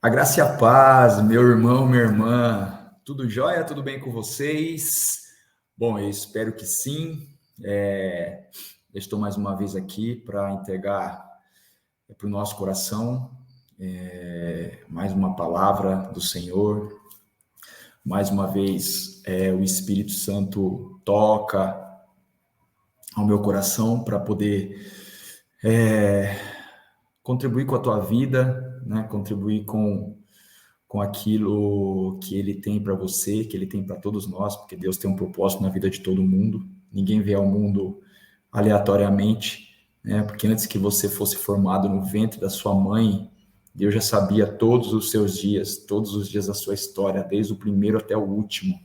A graça e a paz, meu irmão, minha irmã, tudo jóia? Tudo bem com vocês? Bom, eu espero que sim. Eu estou mais uma vez aqui para entregar para o nosso coração mais uma palavra do Senhor. Mais uma vez, o Espírito Santo toca ao meu coração para poder contribuir com a tua vida, né? Contribuir com aquilo que ele tem para você, que ele tem para todos nós, porque Deus tem um propósito na vida de todo mundo. Ninguém vê ao mundo aleatoriamente, né? Porque antes que você fosse formado no ventre da sua mãe, Deus já sabia todos os seus dias, todos os dias da sua história, desde o primeiro até o último.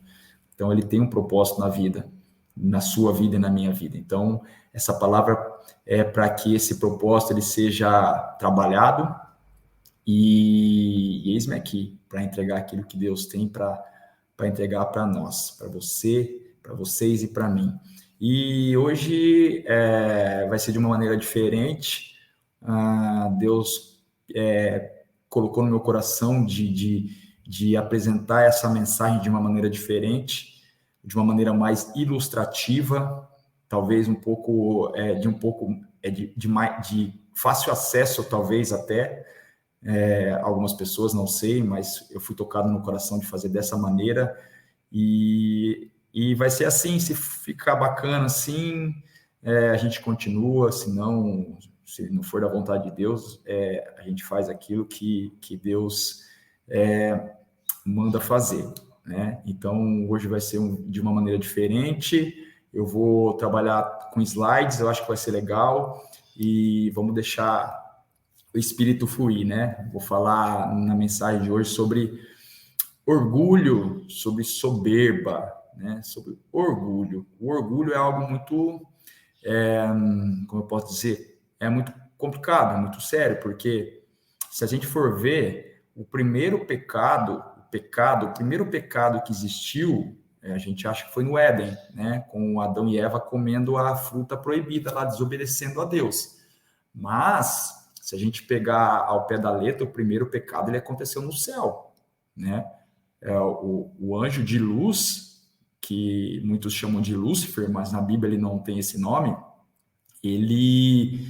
Então, ele tem um propósito na vida, na sua vida e na minha vida. Então, essa palavra é para que esse propósito ele seja trabalhado e eis-me aqui para entregar aquilo que Deus tem para entregar para nós, para você, para vocês e para mim. E hoje vai ser de uma maneira diferente. Deus colocou no meu coração de apresentar essa mensagem de uma maneira diferente, de uma maneira mais ilustrativa, talvez um pouco de fácil acesso, talvez até. Algumas pessoas, não sei, mas eu fui tocado no coração de fazer dessa maneira e vai ser assim, se ficar bacana assim, a gente continua, se não for da vontade de Deus, a gente faz aquilo que Deus manda fazer, né? Então, hoje vai ser de uma maneira diferente, eu vou trabalhar com slides, eu acho que vai ser legal, e vamos deixar o espírito fluir, né? Vou falar na mensagem de hoje sobre orgulho, sobre soberba, né? Sobre orgulho. O orgulho é algo muito, como eu posso dizer, é muito complicado, é muito sério, porque se a gente for ver o primeiro pecado, o primeiro pecado que existiu, a gente acha que foi no Éden, né? Com Adão e Eva comendo a fruta proibida lá, desobedecendo a Deus. Mas se a gente pegar ao pé da letra, o primeiro pecado ele aconteceu no céu, né? O anjo de luz, que muitos chamam de Lúcifer, mas na Bíblia ele não tem esse nome, ele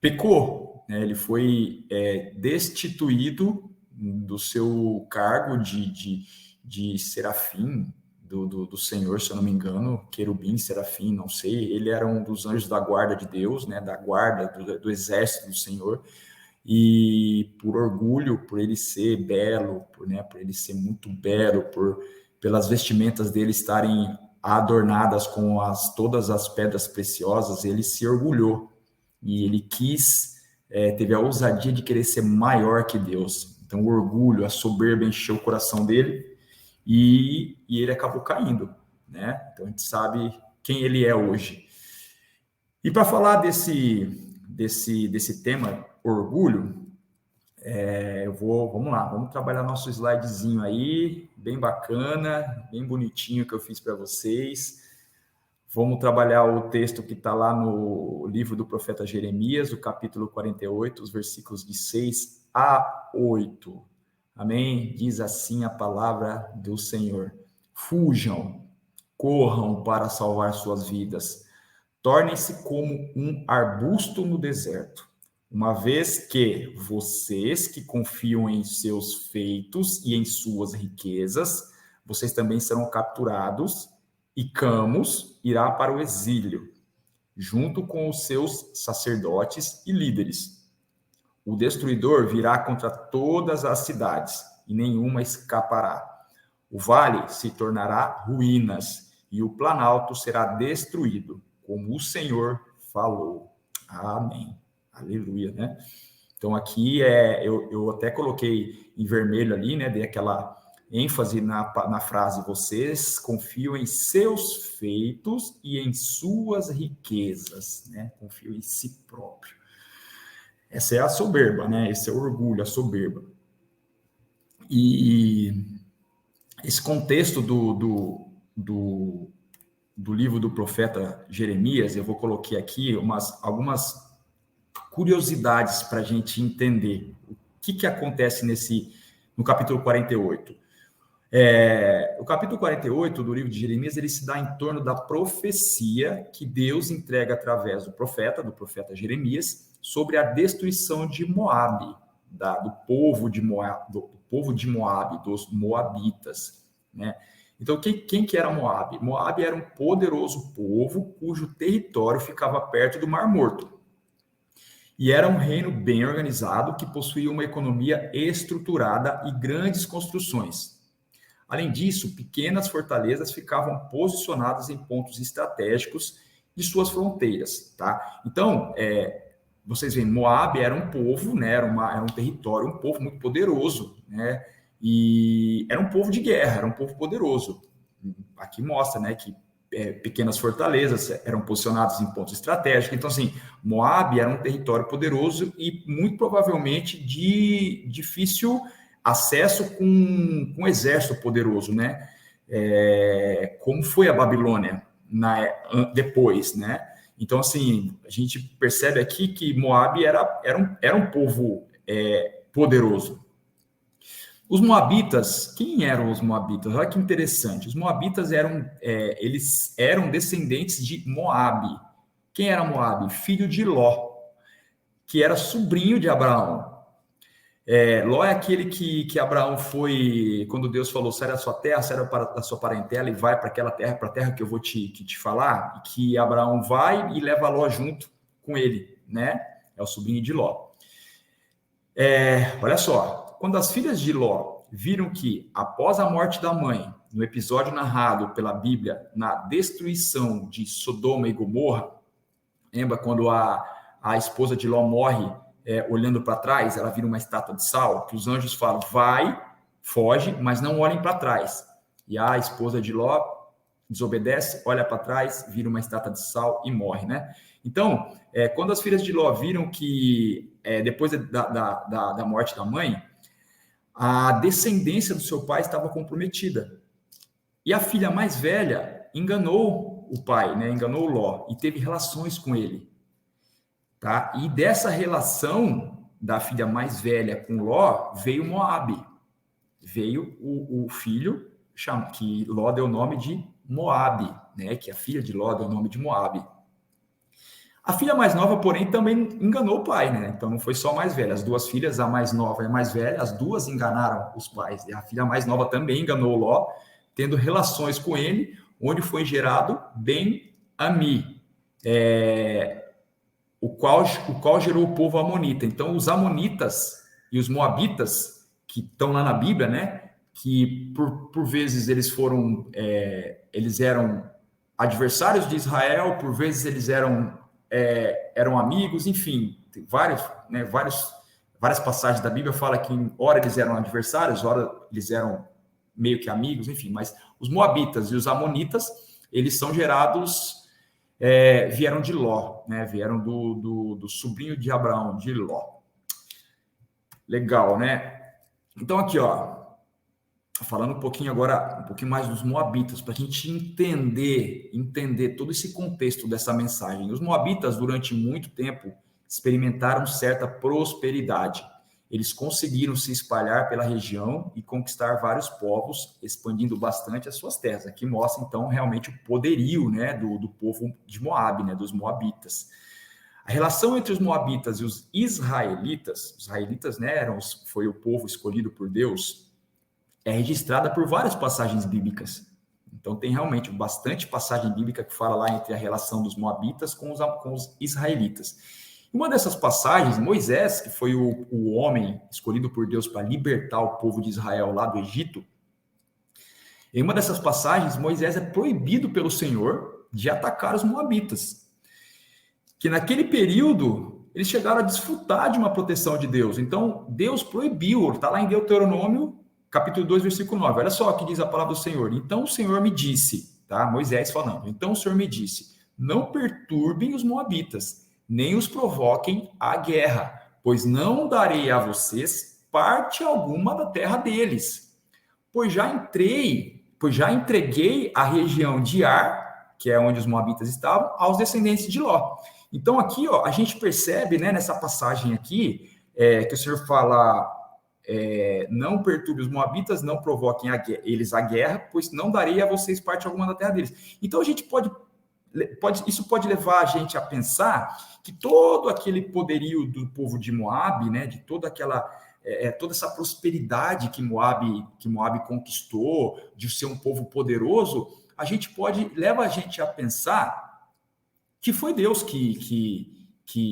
pecou, né? Ele foi destituído do seu cargo de serafim, do Senhor, se eu não me engano, querubim, serafim, não sei, ele era um dos anjos da guarda de Deus, né, da guarda, do exército do Senhor, e por orgulho, por ele ser belo, por ele ser muito belo, pelas vestimentas dele estarem adornadas com todas as pedras preciosas, ele se orgulhou, e ele teve a ousadia de querer ser maior que Deus. Então o orgulho, a soberba encheu o coração dele, e ele acabou caindo, né? Então a gente sabe quem ele é hoje. E para falar desse tema, orgulho, vamos lá, vamos trabalhar nosso slidezinho aí, bem bacana, bem bonitinho que eu fiz para vocês. Vamos trabalhar o texto que está lá no livro do profeta Jeremias, o capítulo 48, os versículos de 6 a 8. Amém? Diz assim a palavra do Senhor. Fujam, corram para salvar suas vidas. Tornem-se como um arbusto no deserto, uma vez que vocês que confiam em seus feitos e em suas riquezas, vocês também serão capturados e Camus irá para o exílio, junto com os seus sacerdotes e líderes. O destruidor virá contra todas as cidades, e nenhuma escapará. O vale se tornará ruínas, e o planalto será destruído, como o Senhor falou. Amém. Aleluia, né? Então aqui eu até coloquei em vermelho ali, né? Dei aquela ênfase na frase, vocês confiam em seus feitos e em suas riquezas, né? Confiam em si próprio. Essa é a soberba, né? Esse é o orgulho, a soberba. E esse contexto do livro do profeta Jeremias, eu vou colocar aqui algumas curiosidades para a gente entender que acontece no capítulo 48? O capítulo 48 do livro de Jeremias, ele se dá em torno da profecia que Deus entrega através do profeta Jeremias, sobre a destruição de Moabe, do povo de Moabe, dos moabitas, né? Então, quem que era Moabe? Moabe era um poderoso povo cujo território ficava perto do Mar Morto. E era um reino bem organizado que possuía uma economia estruturada e grandes construções. Além disso, pequenas fortalezas ficavam posicionadas em pontos estratégicos de suas fronteiras, tá? Então, vocês veem, Moabe era um povo, né? Era um território, um povo muito poderoso, né? E era um povo de guerra, era um povo poderoso. Aqui mostra, né, que pequenas fortalezas eram posicionadas em pontos estratégicos. Então, assim, Moabe era um território poderoso e muito provavelmente de difícil acesso com um exército poderoso, né? Como foi a Babilônia depois, né? Então, assim, a gente percebe aqui que Moabe era um povo poderoso. Os moabitas, quem eram os moabitas? Olha que interessante. Os moabitas eles eram descendentes de Moabe. Quem era Moabe? Filho de Ló, que era sobrinho de Abraão. Ló é aquele que Abraão foi, quando Deus falou, sai da sua terra, sai da sua parentela e vai para aquela terra, para a terra que eu vou te falar, e que Abraão vai e leva Ló junto com ele, né? É o sobrinho de Ló. Olha só, quando as filhas de Ló viram que, após a morte da mãe, no episódio narrado pela Bíblia, na destruição de Sodoma e Gomorra, lembra quando a esposa de Ló morre, olhando para trás, ela vira uma estátua de sal, que os anjos falam, vai, foge, mas não olhem para trás. E a esposa de Ló desobedece, olha para trás, vira uma estátua de sal e morre, né? Então, quando as filhas de Ló viram que, depois da morte da mãe, a descendência do seu pai estava comprometida. E a filha mais velha enganou o pai, né? Enganou Ló e teve relações com ele. Tá? E dessa relação da filha mais velha com Ló, veio Moabe. Veio o filho, que Ló deu o nome de Moabe, né? Que a filha de Ló deu o nome de Moabe. A filha mais nova, porém, também enganou o pai, né? Então não foi só a mais velha. As duas filhas, a mais nova e a mais velha, as duas enganaram os pais. E a filha mais nova também enganou Ló, tendo relações com ele, onde foi gerado Ben-Ami. O qual gerou o povo amonita. Então, os amonitas e os moabitas, que estão lá na Bíblia, né, que por vezes eles eram adversários de Israel, por vezes eles eram amigos, enfim, tem várias passagens da Bíblia falam que ora eles eram adversários, ora eles eram meio que amigos, enfim, mas os moabitas e os amonitas, eles são gerados... vieram de Ló, né? Vieram do sobrinho de Abraão, de Ló. Legal, né? Então, aqui, ó, falando um pouquinho mais dos moabitas, para a gente entender todo esse contexto dessa mensagem. Os moabitas, durante muito tempo, experimentaram certa prosperidade. Eles conseguiram se espalhar pela região e conquistar vários povos, expandindo bastante as suas terras. Aqui mostra, então, realmente o poderio, né, do povo de Moabe, né, dos moabitas. A relação entre os moabitas e os israelitas, né, foi o povo escolhido por Deus, é registrada por várias passagens bíblicas. Então, tem realmente bastante passagem bíblica que fala lá entre a relação dos moabitas com os israelitas. Uma dessas passagens, Moisés, que foi o homem escolhido por Deus para libertar o povo de Israel lá do Egito, em uma dessas passagens, Moisés é proibido pelo Senhor de atacar os moabitas. Que naquele período, eles chegaram a desfrutar de uma proteção de Deus. Então, Deus proibiu, está lá em Deuteronômio, capítulo 2, versículo 9. Olha só o que diz a palavra do Senhor. Então o Senhor me disse, tá? Moisés falando. Então o Senhor me disse, não perturbem os moabitas, nem os provoquem à guerra, pois não darei a vocês parte alguma da terra deles. Pois já entreguei a região de Ar, que é onde os moabitas estavam, aos descendentes de Ló. Então aqui, ó, a gente percebe, né, nessa passagem aqui, que o Senhor fala não perturbe os moabitas, não provoquem eles a guerra, pois não darei a vocês parte alguma da terra deles. Então a gente isso pode levar a gente a pensar que todo aquele poderio do povo de Moabe, né, de toda essa prosperidade que Moabe conquistou, de ser um povo poderoso, leva a gente a pensar que foi Deus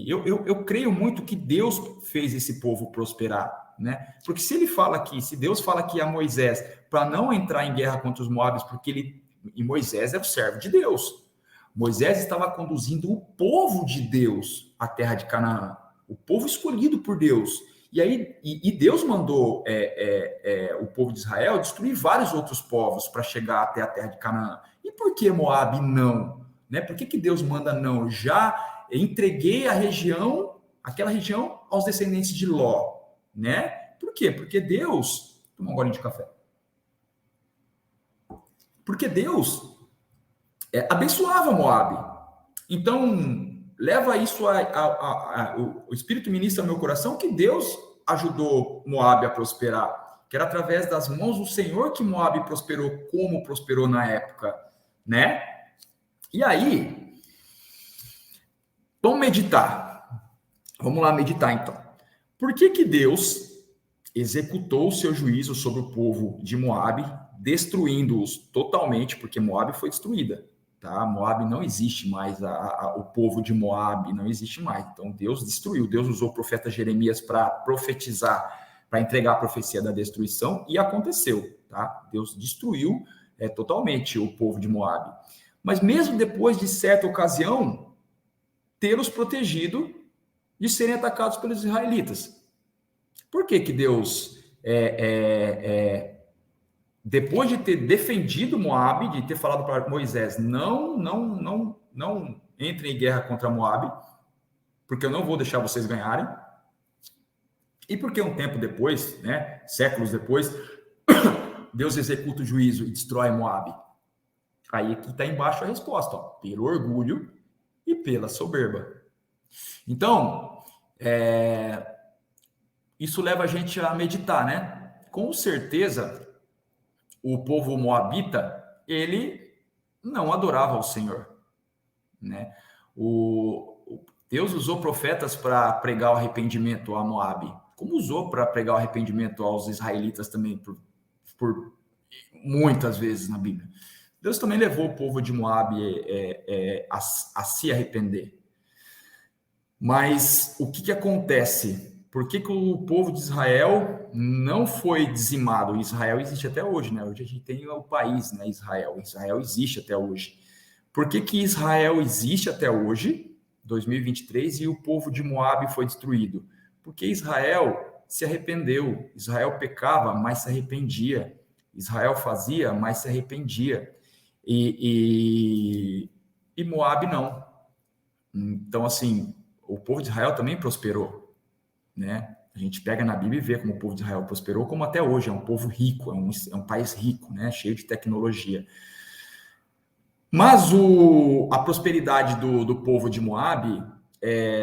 eu creio muito que Deus fez esse povo prosperar, né? Porque se Deus fala aqui a Moisés para não entrar em guerra contra os Moabes, e Moisés é o servo de Deus. Moisés estava conduzindo o povo de Deus à terra de Canaã, o povo escolhido por Deus. E Deus mandou o povo de Israel destruir vários outros povos para chegar até a terra de Canaã. E por que Moabe não? Né? Por que Deus manda não? Já entreguei aquela região aos descendentes de Ló, né? Por quê? Porque Deus... Toma um golinho de café. Porque Deus abençoava Moabe. Então, leva isso o Espírito ministra no meu coração que Deus ajudou Moabe a prosperar, que era através das mãos do Senhor que Moabe prosperou, como prosperou na época, né? E aí, vamos meditar. Vamos lá meditar, então. Por que Deus executou o seu juízo sobre o povo de Moabe, destruindo-os totalmente, porque Moabe foi destruída, tá? Moabe não existe mais, o povo de Moabe não existe mais. Então, Deus destruiu. Deus usou o profeta Jeremias para profetizar, para entregar a profecia da destruição, e aconteceu, tá? Deus destruiu totalmente o povo de Moabe. Mas mesmo depois de certa ocasião, tê-los protegido de serem atacados pelos israelitas. Por que Deus, depois de ter defendido Moabe, de ter falado para Moisés, não entre em guerra contra Moabe, porque eu não vou deixar vocês ganharem, e porque um tempo depois, né, séculos depois, Deus executa o juízo e destrói Moabe? Aí aqui está embaixo a resposta, ó, pelo orgulho e pela soberba. Então, isso leva a gente a meditar, né? Com certeza, o povo moabita, ele não adorava o Senhor, né? Deus usou profetas para pregar o arrependimento a Moabe, como usou para pregar o arrependimento aos israelitas também, por muitas vezes na Bíblia. Deus também levou o povo de Moabe a se arrepender. Mas o que acontece? Por que o povo de Israel não foi dizimado? Israel existe até hoje, né? Hoje a gente tem o país, né? Israel existe até hoje. Por que Israel existe até hoje, 2023, e o povo de Moabe foi destruído? Porque Israel se arrependeu. Israel pecava, mas se arrependia. Israel fazia, mas se arrependia. E Moabe não. Então, assim, o povo de Israel também prosperou, né? A gente pega na Bíblia e vê como o povo de Israel prosperou, como até hoje é um povo rico, é um país rico, né? Cheio de tecnologia. Mas a prosperidade do povo de Moabe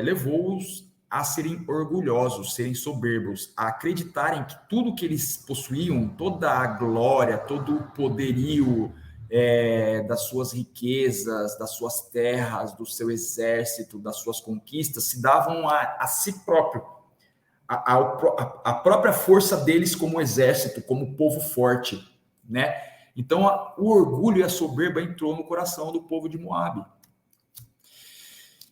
levou-os a serem orgulhosos, serem soberbos, a acreditarem que tudo que eles possuíam, toda a glória, todo o poderio das suas riquezas, das suas terras, do seu exército, das suas conquistas, se davam a si próprio, a própria força deles como exército, como povo forte, né? Então, o orgulho e a soberba entrou no coração do povo de Moabe.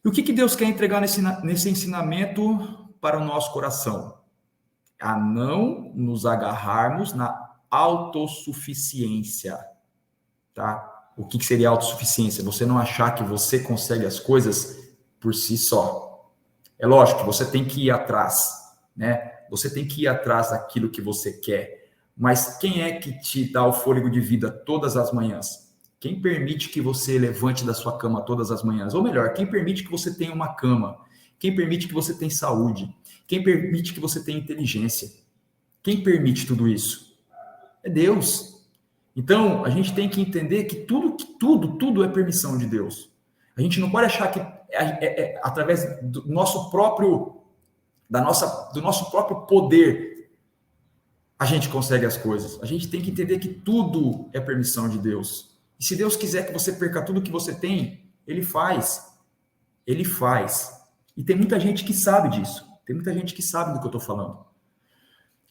E o que Deus quer entregar nesse ensinamento para o nosso coração? A não nos agarrarmos na autossuficiência, tá? O que seria autossuficiência? Você não achar que você consegue as coisas por si só. É lógico que você tem que ir atrás, né? Você tem que ir atrás daquilo que você quer. Mas quem é que te dá o fôlego de vida todas as manhãs? Quem permite que você levante da sua cama todas as manhãs? Ou melhor, quem permite que você tenha uma cama? Quem permite que você tenha saúde? Quem permite que você tenha inteligência? Quem permite tudo isso? É Deus. Então, a gente tem que entender que tudo é permissão de Deus. A gente não pode achar que através do nosso próprio, do nosso próprio poder, a gente consegue as coisas. A gente tem que entender que tudo é permissão de Deus. E se Deus quiser que você perca tudo que você tem, Ele faz. Ele faz. E tem muita gente que sabe disso. Tem muita gente que sabe do que eu estou falando.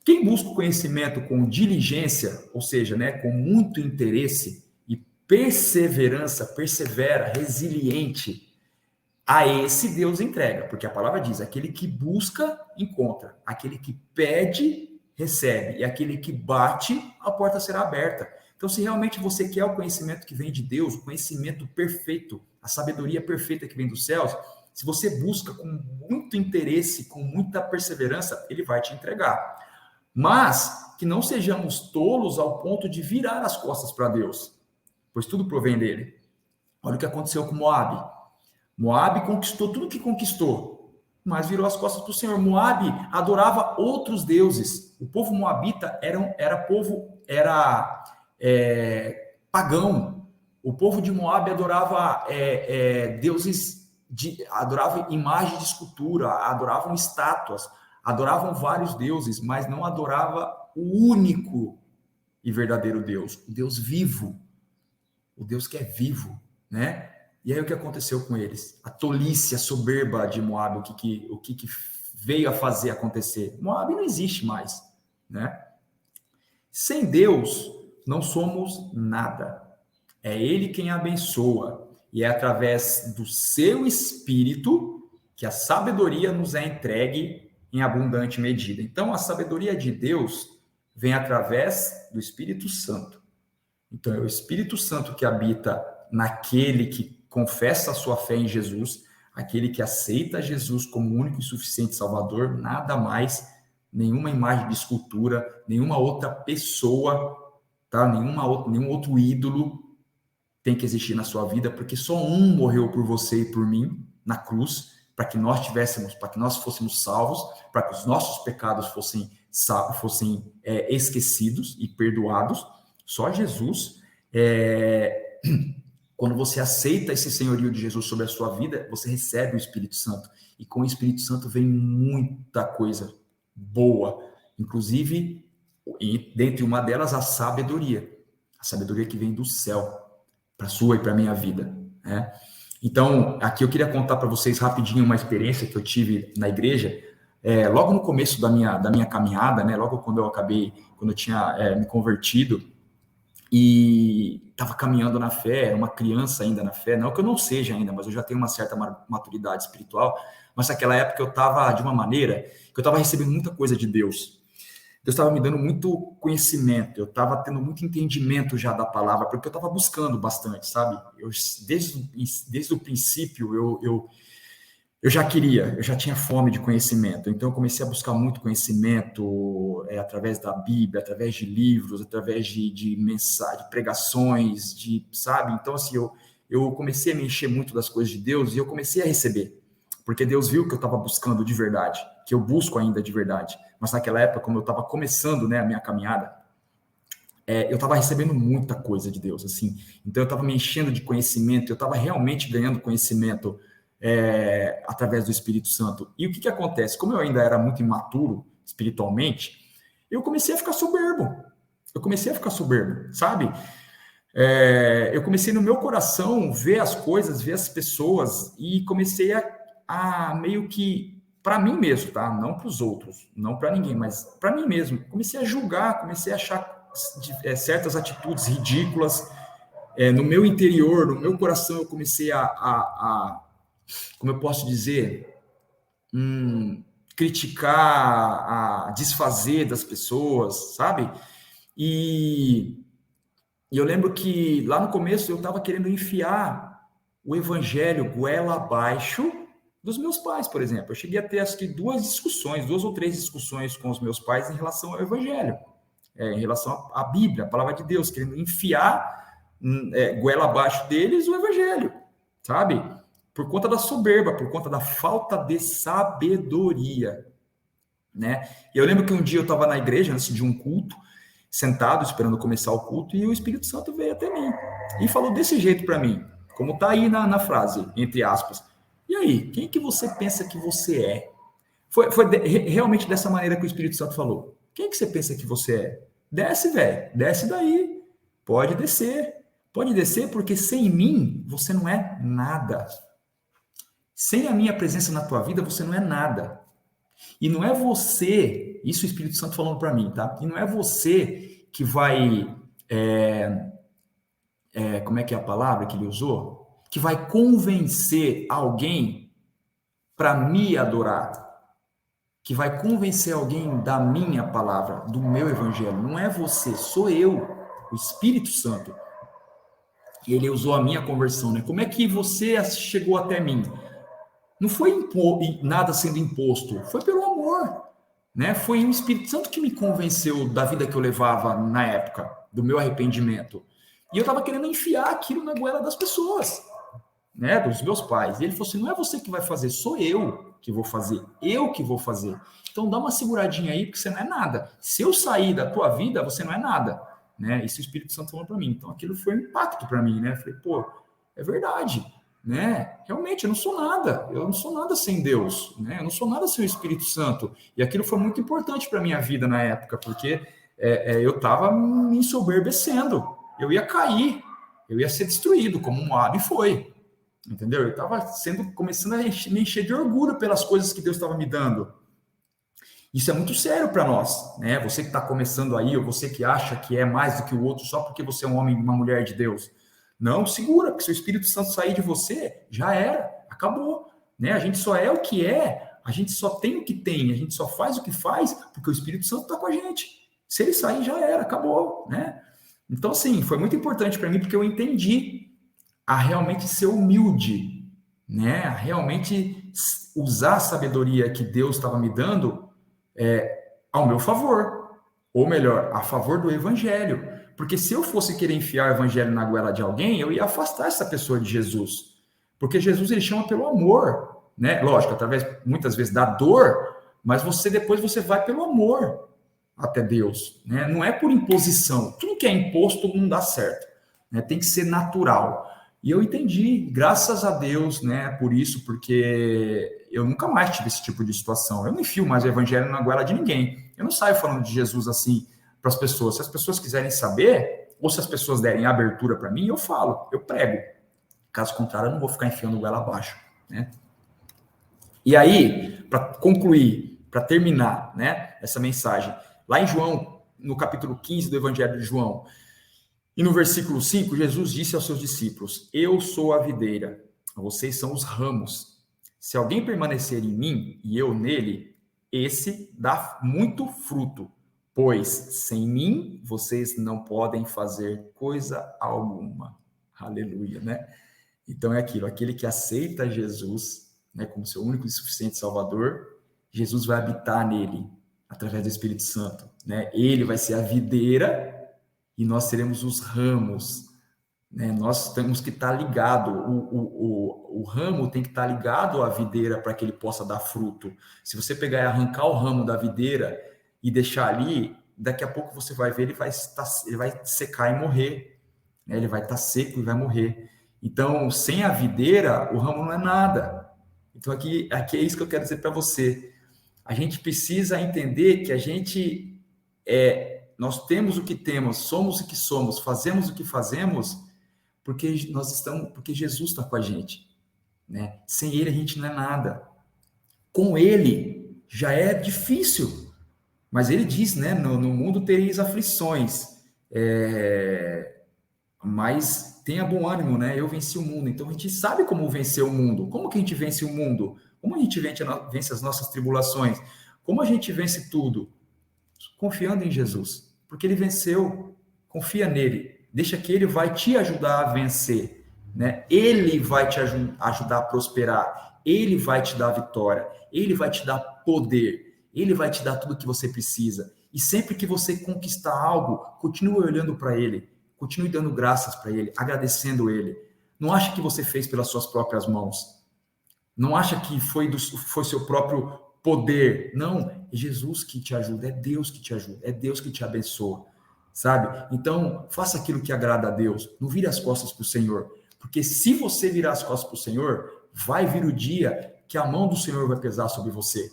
Quem busca o conhecimento com diligência, ou seja, né, com muito interesse e perseverança, persevera, resiliente, a esse Deus entrega, porque a palavra diz, aquele que busca, encontra, aquele que pede, recebe, e aquele que bate, a porta será aberta. Então, se realmente você quer o conhecimento que vem de Deus, o conhecimento perfeito, a sabedoria perfeita que vem dos céus, se você busca com muito interesse, com muita perseverança, ele vai te entregar. Mas que não sejamos tolos ao ponto de virar as costas para Deus, pois tudo provém dele. Olha o que aconteceu com Moabe. Moabe conquistou tudo que conquistou, mas virou as costas para o Senhor. Moabe adorava outros deuses. O povo moabita era pagão. O povo de Moabe adorava deuses, adorava imagem de escultura, adoravam estátuas, adoravam vários deuses, mas não adorava o único e verdadeiro Deus, o Deus vivo, o Deus que é vivo, né? E aí o que aconteceu com eles? A tolice, a soberba de Moabe, o que veio a fazer acontecer? Moabe não existe mais, né? Sem Deus, não somos nada. É Ele quem abençoa. E é através do seu Espírito que a sabedoria nos é entregue em abundante medida. Então, a sabedoria de Deus vem através do Espírito Santo. Então, é o Espírito Santo que habita naquele que confessa a sua fé em Jesus, aquele que aceita Jesus como único e suficiente Salvador, nada mais, nenhuma imagem de escultura, nenhuma outra pessoa, tá? Nenhum outro ídolo tem que existir na sua vida, porque só um morreu por você e por mim na cruz, para que nós fôssemos salvos, para que os nossos pecados fossem esquecidos e perdoados. Só Jesus. Quando você aceita esse senhorio de Jesus sobre a sua vida, você recebe o Espírito Santo. E com o Espírito Santo vem muita coisa boa. Inclusive, dentre uma delas, a sabedoria. A sabedoria que vem do céu para a sua e para a minha vida, né? Então, aqui eu queria contar para vocês rapidinho uma experiência que eu tive na igreja, logo no começo da minha caminhada, né? Logo quando eu tinha me convertido, e estava caminhando na fé, era uma criança ainda na fé, não que eu não seja ainda, mas eu já tenho uma certa maturidade espiritual, mas naquela época eu estava de uma maneira que eu estava recebendo muita coisa de Deus. Deus estava me dando muito conhecimento, eu estava tendo muito entendimento já da palavra, porque eu estava buscando bastante, sabe? Desde o princípio, eu já tinha fome de conhecimento, então eu comecei a buscar muito conhecimento através da Bíblia, através de livros, através de mensagens, de pregações, sabe? Então, assim, eu comecei a me encher muito das coisas de Deus e eu comecei a receber, porque Deus viu que eu estava buscando de verdade, que eu busco ainda de verdade, mas naquela época, como eu estava começando, né, a minha caminhada, eu estava recebendo muita coisa de Deus, assim, então eu estava me enchendo de conhecimento, eu estava realmente ganhando conhecimento através do Espírito Santo. E o que acontece? Como eu ainda era muito imaturo espiritualmente, eu comecei a ficar soberbo. Sabe? Eu comecei no meu coração ver as coisas, ver as pessoas e comecei a meio que, para mim mesmo, tá? Não para os outros, não para ninguém, mas para mim mesmo. Comecei a julgar, comecei a achar certas atitudes ridículas. No meu interior, no meu coração, eu comecei como eu posso dizer, criticar, a desfazer das pessoas, sabe? E eu lembro que lá no começo eu estava querendo enfiar o evangelho goela abaixo dos meus pais, por exemplo. Eu cheguei a ter, acho que, 2 ou 3 discussões com os meus pais em relação ao evangelho, em relação à Bíblia, a palavra de Deus, querendo enfiar goela abaixo deles o evangelho, sabe? Por conta da soberba, por conta da falta de sabedoria, né? E eu lembro que um dia eu estava na igreja, antes de um culto, sentado, esperando começar o culto, e o Espírito Santo veio até mim e falou desse jeito para mim, como está aí na frase, entre aspas. E aí, quem que você pensa que você é? Foi realmente dessa maneira que o Espírito Santo falou. Quem que você pensa que você é? Desce, velho. Desce daí. Pode descer. Pode descer, porque sem mim você não é nada. Sem a minha presença na tua vida, você não é nada. E não é você, isso o Espírito Santo falando para mim, tá? E não é você que vai, como é que é a palavra que ele usou? Que vai convencer alguém para me adorar. Que vai convencer alguém da minha palavra, do meu evangelho. Não é você, sou eu, o Espírito Santo. E ele usou a minha conversão, né? Como é que você chegou até mim? Não foi nada sendo imposto, foi pelo amor, né? Foi o Espírito Santo que me convenceu da vida que eu levava na época, do meu arrependimento. E eu estava querendo enfiar aquilo na goela das pessoas, né? Dos meus pais. E ele falou assim: não é você que vai fazer, sou eu que vou fazer, eu que vou fazer. Então dá uma seguradinha aí, porque você não é nada. Se eu sair da tua vida, você não é nada, né? Isso o Espírito Santo falou para mim. Então aquilo foi um impacto para mim, né? Eu falei, pô, é verdade. Né? Realmente, eu não sou nada sem Deus, né? Eu não sou nada sem o Espírito Santo, e aquilo foi muito importante para a minha vida na época, porque eu estava me ensoberbecendo, eu ia cair, eu ia ser destruído como um ave, e foi, entendeu? Eu estava começando a me encher de orgulho pelas coisas que Deus estava me dando. Isso é muito sério para nós, né? Você que está começando aí, ou você que acha que é mais do que o outro só porque você é um homem e uma mulher de Deus. Não, segura, porque se o Espírito Santo sair de você, já era, acabou, né? A gente só é o que é, a gente só tem o que tem, a gente só faz o que faz, porque o Espírito Santo está com a gente. Se ele sair, já era, acabou, né? Então, assim, foi muito importante para mim, porque eu entendi a realmente ser humilde, né? A realmente usar a sabedoria que Deus estava me dando ao meu favor, ou melhor, a favor do Evangelho. Porque se eu fosse querer enfiar o evangelho na goela de alguém, eu ia afastar essa pessoa de Jesus. Porque Jesus, ele chama pelo amor, né? Lógico, através, muitas vezes, da dor, mas depois você vai pelo amor até Deus, né? Não é por imposição. Tudo que é imposto não dá certo, né? Tem que ser natural. E eu entendi, graças a Deus, né? Por isso, porque eu nunca mais tive esse tipo de situação. Eu não enfio mais o evangelho na goela de ninguém. Eu não saio falando de Jesus assim para as pessoas. Se as pessoas quiserem saber, ou se as pessoas derem abertura para mim, eu falo, eu prego. Caso contrário, eu não vou ficar enfiando goela abaixo, né? E aí, para concluir, para terminar, né, essa mensagem, lá em João, no capítulo 15 do Evangelho de João, e no versículo 5, Jesus disse aos seus discípulos: eu sou a videira, vocês são os ramos. Se alguém permanecer em mim e eu nele, esse dá muito fruto, pois sem mim vocês não podem fazer coisa alguma. Aleluia, né? Então é aquilo, aquele que aceita Jesus, né, como seu único e suficiente Salvador, Jesus vai habitar nele através do Espírito Santo, né? Ele vai ser a videira e nós seremos os ramos, né? Nós temos que estar ligado, o ramo tem que estar ligado à videira para que ele possa dar fruto. Se você pegar e arrancar o ramo da videira e deixar ali, daqui a pouco você vai ver, ele vai secar e morrer, né? Ele vai estar seco e vai morrer. Então, sem a videira, o ramo não é nada. Então, aqui é isso que eu quero dizer para você. A gente precisa entender que nós temos o que temos, somos o que somos, fazemos o que fazemos, porque Jesus está com a gente, né? Sem ele a gente não é nada. Com ele já é difícil, mas ele diz, né? No mundo tereis aflições, mas tenha bom ânimo, né? Eu venci o mundo. Então a gente sabe como vencer o mundo. Como que a gente vence o mundo? Como a gente vence as nossas tribulações? Como a gente vence tudo? Confiando em Jesus, porque ele venceu. Confia nele, deixa que ele vai te ajudar a vencer, né? Ele vai te ajudar a prosperar, ele vai te dar vitória, ele vai te dar poder, ele vai te dar tudo o que você precisa. E sempre que você conquistar algo, continue olhando para ele, continue dando graças para ele, agradecendo ele. Não acha que você fez pelas suas próprias mãos, não acha que foi seu próprio poder. Não, é Jesus que te ajuda, é Deus que te ajuda, é Deus que te abençoa, sabe? Então, faça aquilo que agrada a Deus, não vire as costas para o Senhor, porque se você virar as costas para o Senhor, vai vir o dia que a mão do Senhor vai pesar sobre você.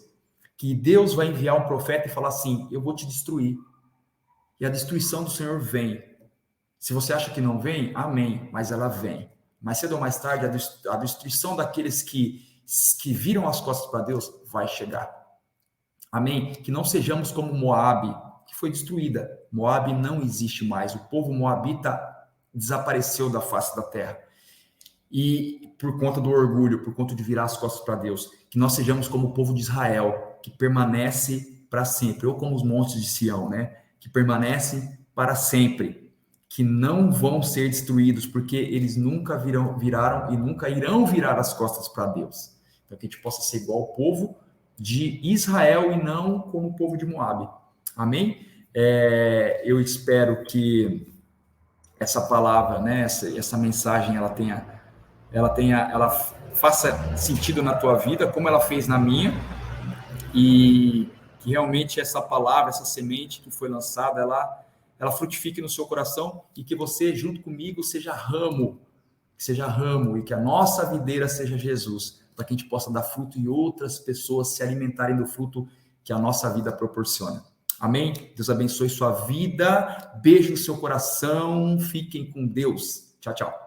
que Deus vai enviar um profeta e falar assim, eu vou te destruir. E a destruição do Senhor vem. Se você acha que não vem, amém, mas ela vem. Mais cedo ou mais tarde, a destruição daqueles que viram as costas para Deus vai chegar. Amém? Que não sejamos como Moabe, que foi destruída. Moabe não existe mais. O povo moabita desapareceu da face da terra. E por conta do orgulho, por conta de virar as costas para Deus, que nós sejamos como o povo de Israel, que permanece para sempre, ou como os montes de Sião, né? Que permanecem para sempre, que não vão ser destruídos, porque eles nunca viraram e nunca irão virar as costas para Deus. Então, que a gente possa ser igual ao povo de Israel e não como o povo de Moabe. Amém? Eu espero que essa palavra, né, essa mensagem, ela faça sentido na tua vida, como ela fez na minha, e que realmente essa palavra, essa semente que foi lançada, ela frutifique no seu coração e que você, junto comigo, seja ramo, e que a nossa videira seja Jesus, para que a gente possa dar fruto e outras pessoas se alimentarem do fruto que a nossa vida proporciona. Amém? Deus abençoe sua vida, beijo no seu coração, fiquem com Deus. Tchau, tchau.